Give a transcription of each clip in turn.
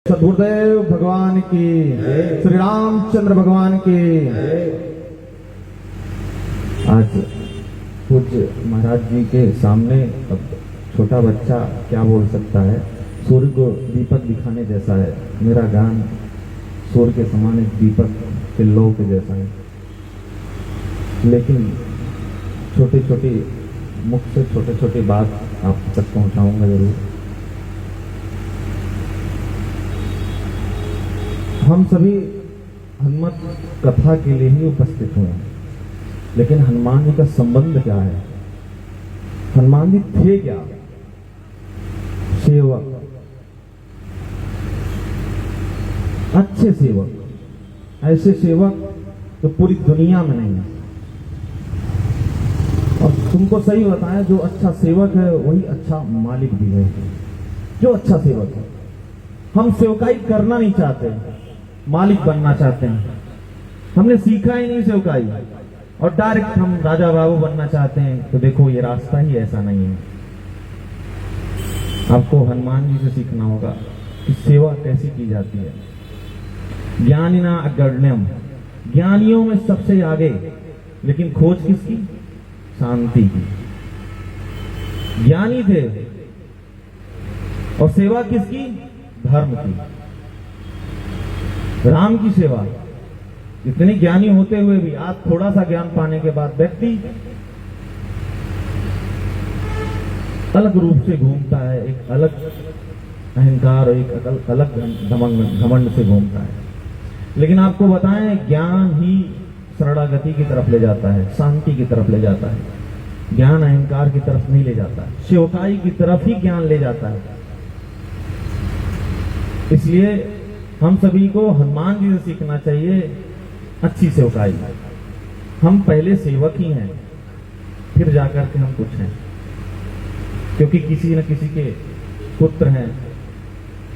सद्गुरुदेव भगवान की, श्री रामचंद्र भगवान की। आज पूज्य महाराज जी के सामने अब छोटा बच्चा क्या बोल सकता है। सूर्य को दीपक दिखाने जैसा है। मेरा गान सूर्य के समान एक दीपक के लौ के जैसा है, लेकिन छोटी छोटी मुख से छोटे छोटे बात आप तक पहुंचाऊंगा जरूर। हम सभी हनुमत कथा के लिए ही उपस्थित हुए हैं, लेकिन हनुमान जी का संबंध क्या है? हनुमान जी थे क्या? सेवक, अच्छे सेवक, ऐसे सेवक तो पूरी दुनिया में नहीं है। और तुमको सही बताया, जो अच्छा सेवक है वही अच्छा मालिक भी है। जो अच्छा सेवक है, हम सेवकाई करना नहीं चाहते, मालिक बनना चाहते हैं। हमने सीखा ही नहीं सेवकाई और डायरेक्ट हम राजा बाबू बनना चाहते हैं। तो देखो, ये रास्ता ही ऐसा नहीं है। आपको हनुमान जी से सीखना होगा कि सेवा कैसी की जाती है। ज्ञानिना अग्रण्यम, ज्ञानियों में सबसे आगे, लेकिन खोज किसकी? शांति की। ज्ञानी थे और सेवा किसकी? धर्म की, राम की सेवा। इतने ज्ञानी होते हुए भी आज थोड़ा सा ज्ञान पाने के बाद व्यक्ति अलग रूप से घूमता है, एक अलग अहंकार और एक अलग घमंड से घूमता है। लेकिन आपको बताएं, ज्ञान ही शरणागति की तरफ ले जाता है, शांति की तरफ ले जाता है। ज्ञान अहंकार की तरफ नहीं ले जाता, सेवकाई की तरफ ही ज्ञान ले जाता है। इसलिए हम सभी को हनुमान जी से सीखना चाहिए अच्छी सेवकाई। हम पहले सेवक ही हैं, फिर जाकर के हम कुछ हैं, क्योंकि किसी न किसी के पुत्र हैं,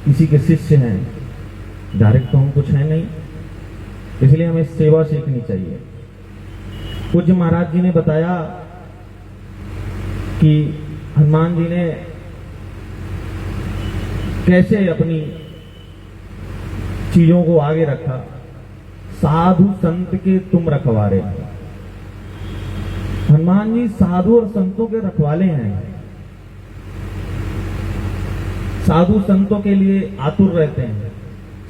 किसी के शिष्य हैं। डायरेक्ट तो हम कुछ हैं नहीं, इसलिए हमें सेवा सीखनी चाहिए। पूज्य महाराज जी ने बताया कि हनुमान जी ने कैसे अपनी चीजों को आगे रखा। साधु संत के तुम रखवारे। हनुमान जी साधु और संतों के रखवाले हैं। साधु संतों के लिए आतुर रहते हैं,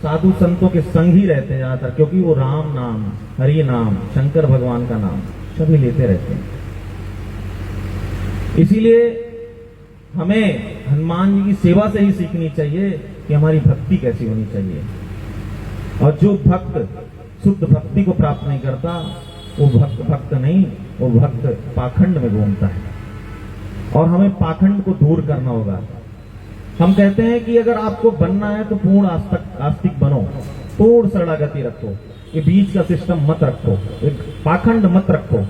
साधु संतों के संग ही रहते हैं ज्यादातर, क्योंकि वो राम नाम, हरि नाम, शंकर भगवान का नाम सभी लेते रहते हैं। इसीलिए हमें हनुमान जी की सेवा से ही सीखनी चाहिए कि हमारी भक्ति कैसी होनी चाहिए। और जो भक्त शुद्ध भक्ति को प्राप्त नहीं करता, वो भक्त नहीं, वो भक्त पाखंड में घूमता है। और हमें पाखंड को दूर करना होगा। हम कहते हैं कि अगर आपको बनना है तो पूर्ण आस्तिक बनो, पूर्ण शरणागति रखो, ये बीच का सिस्टम मत रखो, एक पाखंड मत रखो।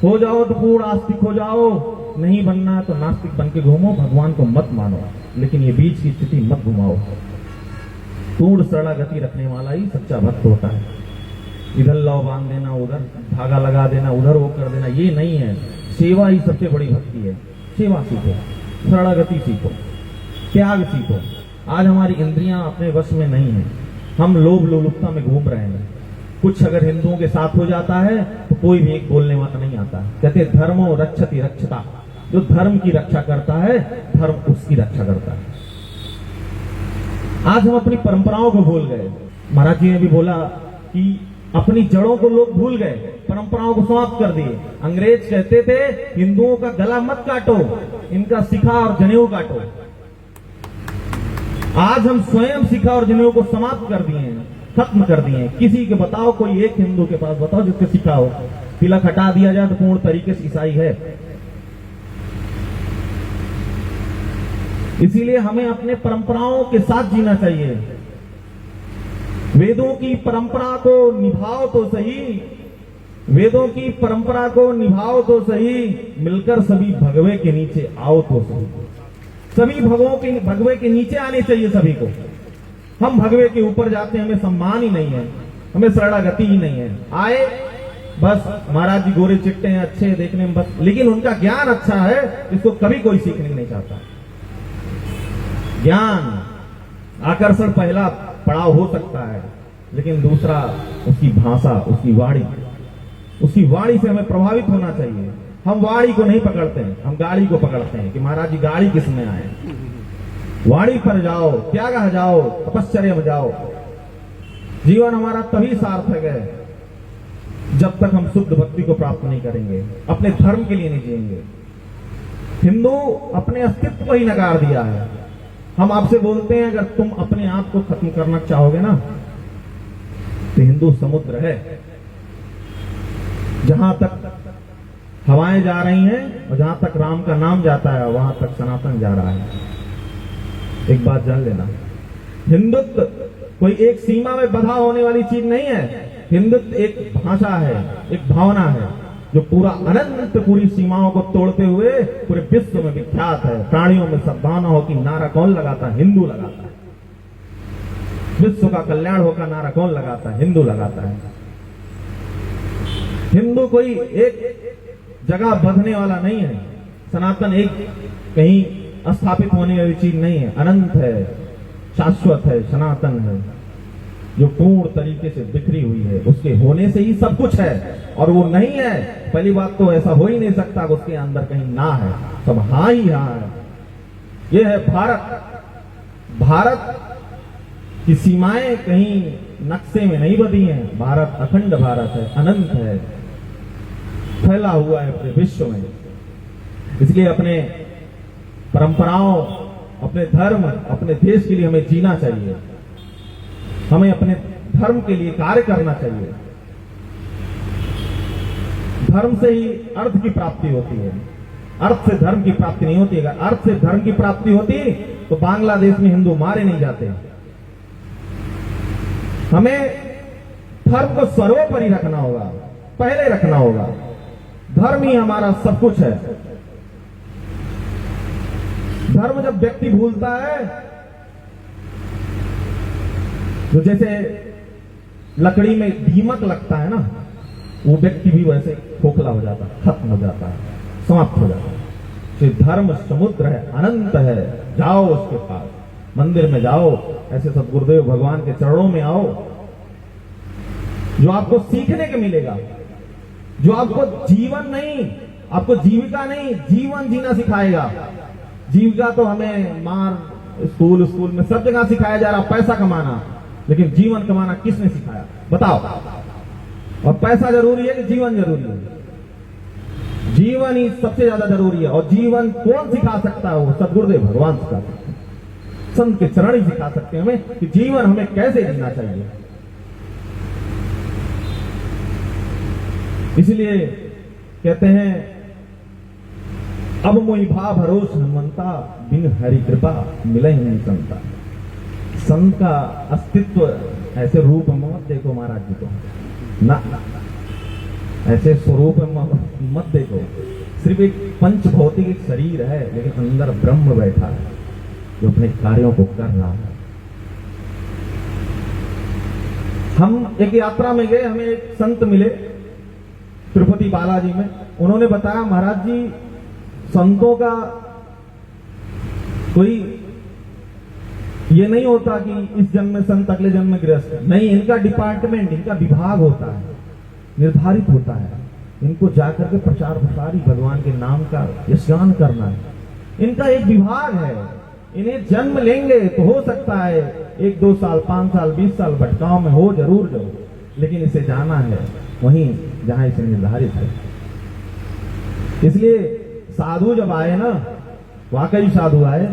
हो जाओ तो पूर्ण आस्तिक हो जाओ, नहीं बनना है तो नास्तिक बन के घूमो, भगवान को मत मानो, लेकिन ये बीच की स्थिति मत घुमाओ। पूर्ण शरणागति रखने वाला ही सच्चा भक्त होता है। इधर लौ बांध देना, उधर धागा लगा देना, उधर वो कर देना, ये नहीं है। सेवा ही सबसे बड़ी भक्ति है। सेवा सीखो, शरणागति सीखो, त्याग सीखो। आज हमारी इंद्रियां अपने वश में नहीं है, हम लोभ लोलुपता में घूम रहे हैं। कुछ अगर हिंदुओं के साथ हो जाता है तो कोई भी एक बोलने वाला नहीं आता। कहते धर्मो रक्षति रक्षता, जो धर्म की रक्षा करता है, धर्म उसकी रक्षा करता है। आज हम अपनी परंपराओं को भूल गए। महाराज जी ने भी बोला कि अपनी जड़ों को लोग भूल गए, परंपराओं को समाप्त कर दिए। अंग्रेज कहते थे हिंदुओं का गला मत काटो, इनका शिखा और जनेऊ काटो। आज हम स्वयं शिखा और जनेऊ को समाप्त कर दिए हैं, खत्म कर दिए हैं। किसी के बताओ, कोई एक हिंदू के पास बताओ जिसके शिखा हो। तिलक हटा दिया जाए तो पूर्ण तरीके से ईसाई है। इसीलिए हमें अपने परंपराओं के साथ जीना चाहिए। वेदों की परंपरा को निभाओ तो सही, वेदों की परंपरा को निभाओ तो सही, मिलकर सभी भगवे के नीचे आओ तो सही। सभी भगवे के नीचे आने चाहिए सभी को। हम भगवे के ऊपर जाते हैं, हमें सम्मान ही नहीं है, हमें शरणागति ही नहीं है। आए बस महाराज जी गोरे चिट्टे हैं, अच्छे हैं देखने में बस, लेकिन उनका ज्ञान अच्छा है, इसको कभी कोई सीखने नहीं चाहता। ज्ञान आकर्षण पहला पड़ाव हो सकता है, लेकिन दूसरा उसकी भाषा, उसकी वाणी से हमें प्रभावित होना चाहिए। हम वाणी को नहीं पकड़ते हैं, हम गाड़ी को पकड़ते हैं कि महाराज जी गाड़ी किसमें आए। वाणी पर जाओ, त्याग जाओ, तपश्चर्या में जाओ। जीवन हमारा तभी सार्थक है जब तक हम शुद्ध भक्ति को प्राप्त नहीं करेंगे, अपने धर्म के लिए नहीं जिएंगे। हिंदू अपने अस्तित्व को ही नकार दिया है। हम आपसे बोलते हैं अगर तुम अपने आप को खत्म करना चाहोगे ना तो हिंदू समुद्र है। जहां तक हवाएं जा रही हैं और जहां तक राम का नाम जाता है वहां तक सनातन जा रहा है। एक बात जान लेना, हिंदुत्व कोई एक सीमा में बंधा होने वाली चीज नहीं है। हिंदुत्व एक भाषा है, एक भावना है जो पूरा अनंत पूरी सीमाओं को तोड़ते हुए पूरे विश्व में विख्यात है। प्राणियों में सद्भावना हो कि नारा कौन लगाता है? हिंदू लगाता है। विश्व का कल्याण होगा नारा कौन लगाता है? हिंदू लगाता है। हिंदू कोई एक जगह बंधने वाला नहीं है। सनातन एक कहीं स्थापित होने वाली चीज नहीं है, अनंत है, शाश्वत है, सनातन है, जो पूर्ण तरीके से बिखरी हुई है। उसके होने से ही सब कुछ है और वो नहीं है। पहली बात तो ऐसा हो ही नहीं सकता कि उसके अंदर कहीं ना है, सब हाँ ही हाँ है। ये है भारत। भारत की सीमाएं कहीं नक्शे में नहीं बंधी हैं। भारत अखंड भारत है, अनंत है, फैला हुआ है पूरे विश्व में। इसलिए अपने परंपराओं, अपने धर्म, अपने देश के लिए हमें जीना चाहिए। हमें अपने धर्म के लिए कार्य करना चाहिए। धर्म से ही अर्थ की प्राप्ति होती है, अर्थ से धर्म की प्राप्ति नहीं होती। अगर अर्थ से धर्म की प्राप्ति होती तो बांग्लादेश में हिंदू मारे नहीं जाते। हमें धर्म को सर्वोपरि रखना होगा, पहले रखना होगा। धर्म ही हमारा सब कुछ है। धर्म जब व्यक्ति भूलता है तो जैसे लकड़ी में दीमक लगता है ना, वो व्यक्ति भी वैसे खोखला हो जाता है, खत्म हो जाता है, समाप्त हो जाता है। तो धर्म समुद्र है, अनंत है। जाओ उसके पास, मंदिर में जाओ, ऐसे सब गुरुदेव भगवान के चरणों में आओ। जो आपको सीखने के मिलेगा, जो आपको जीवन नहीं, आपको जीविका नहीं, जीवन जीना सिखाएगा। जीविका तो हमें मार स्कूल में सब जगह सिखाया जा रहा, पैसा कमाना, लेकिन जीवन कमाना किसने सिखाया? बताओ। और पैसा जरूरी है कि जीवन जरूरी है? जीवन ही सबसे ज्यादा जरूरी है। और जीवन कौन सिखा सकता है? वो सदगुरुदेव भगवान सिखा सकते हैं, संत के चरण ही सिखा सकते हैं हमें कि जीवन हमें कैसे जीना चाहिए। इसलिए कहते हैं अब मोहि भा भरोस हनुमंता, बिन हरि कृपा मिले नहीं संता। संत का अस्तित्व ऐसे रूप में मत देखो महाराज जी को ना, ऐसे स्वरूप में मत देखो। सिर्फ एक पंच भौतिक एक शरीर है, लेकिन अंदर ब्रह्म बैठा है जो अपने कार्यों को कर रहा है। हम एक यात्रा में गए, हमें एक संत मिले तिरुपति बालाजी में। उन्होंने बताया महाराज जी संतों का कोई ये नहीं होता कि इस जन्म में संत अगले जन्म में गृहस्थ, नहीं। इनका डिपार्टमेंट, इनका विभाग होता है, निर्धारित होता है। इनको जाकर के प्रचार प्रसारी भगवान के नाम का यशगान करना है, इनका एक विभाग है। इन्हें जन्म लेंगे तो हो सकता है 1, 2 साल, 5 साल, 20 साल भटकाव में हो, जरूर जाओ, लेकिन इसे जाना है वहीं जहां इसे निर्धारित है। इसलिए साधु जब आए ना, वाकई साधु आए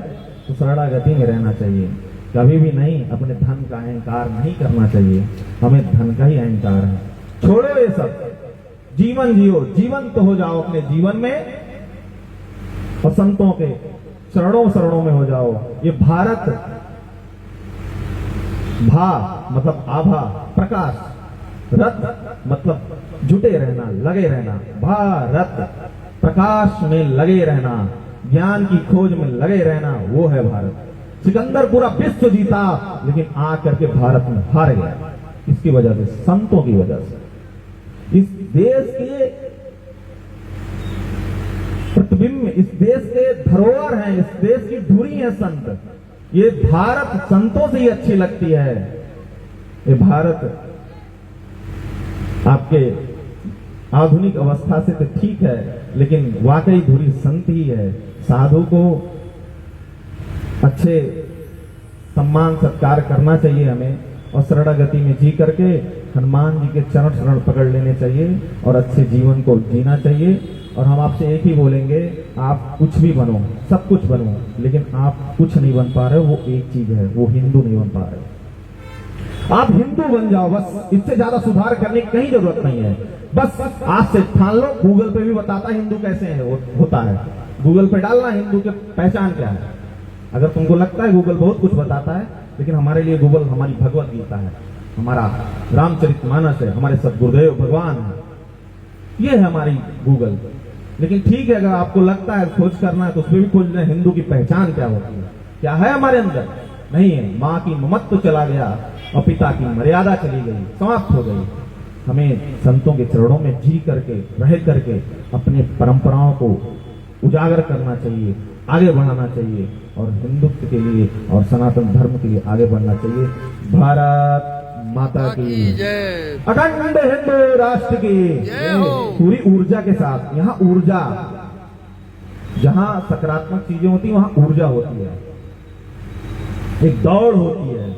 तो शरणागति में रहना चाहिए। कभी भी नहीं अपने धन का अहंकार नहीं करना चाहिए। हमें धन का ही अहंकार है। छोड़ो ये सब, जीवन जियो, जीवंत हो जाओ अपने जीवन में और संतों के शरणों में हो जाओ। ये भारत, भा मतलब आभा, प्रकाश, रत मतलब जुटे रहना, लगे रहना। भारत, प्रकाश में लगे रहना, ज्ञान की खोज में लगे रहना, वो है भारत। सिकंदर पूरा विश्व जीता, लेकिन आकर के भारत में हार गया। इसकी वजह से, संतों की वजह से। इस देश के प्रतिबिंब, इस देश के धरोहर हैं, इस देश की धुरी है संत। ये भारत संतों से ही अच्छी लगती है। ये भारत आपके आधुनिक अवस्था से तो ठीक है, लेकिन वाकई धुरी संत ही है। साधु को अच्छे सम्मान सत्कार करना चाहिए हमें, और शरणागति में जी करके हनुमान जी के चरण शरण पकड़ लेने चाहिए और अच्छे जीवन को जीना चाहिए। और हम आपसे एक ही बोलेंगे, आप कुछ भी बनो, सब कुछ बनो, लेकिन आप कुछ नहीं बन पा रहे हो, वो एक चीज है, वो हिंदू नहीं बन पा रहे हो। आप हिंदू बन जाओ बस, इससे ज्यादा सुधार करने की कहीं जरूरत नहीं है। बस आज से ठान लो, गूगल पे भी बताता है हिंदू कैसे है होता है। गूगल पे डालना हिंदू की पहचान क्या है। अगर तुमको लगता है गूगल बहुत कुछ बताता है, लेकिन हमारे लिए गूगल हमारी भगवत गीता है, हमारा रामचरितमानस है, हमारे सदगुरुदेव भगवान है, ये है हमारी गूगल। लेकिन ठीक है, अगर आपको लगता है खोज करना है तो उसमें भी खोज लें, हिंदू की पहचान क्या होती है, क्या है हमारे अंदर। नहीं है, माँ की ममत्व चला गया और पिता की मर्यादा चली गई, समाप्त हो गई। हमें संतों के चरणों में जी करके रह करके अपने परंपराओं को उजागर करना चाहिए, आगे बढ़ाना चाहिए, और हिंदुत्व के लिए और सनातन धर्म के लिए आगे बढ़ना चाहिए। भारत माता की जय। अखंड हिंदू राष्ट्र की जय हो। पूरी ऊर्जा के साथ। यहाँ ऊर्जा, जहां सकारात्मक चीजें होती है वहां ऊर्जा होती है, एक दौड़ होती है।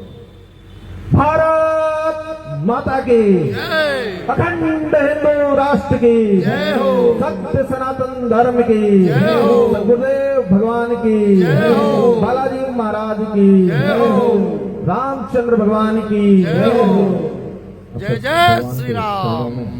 भारत माता की जय। अखंड हिंदू राष्ट्र की जय हो। सत्य सनातन धर्म की जय हो। गुरुदेव भगवान की जय हो। बालाजी महाराज की जय हो। रामचंद्र भगवान की जय हो। अब जय तक जय भगवान श्री के राम। चरणों में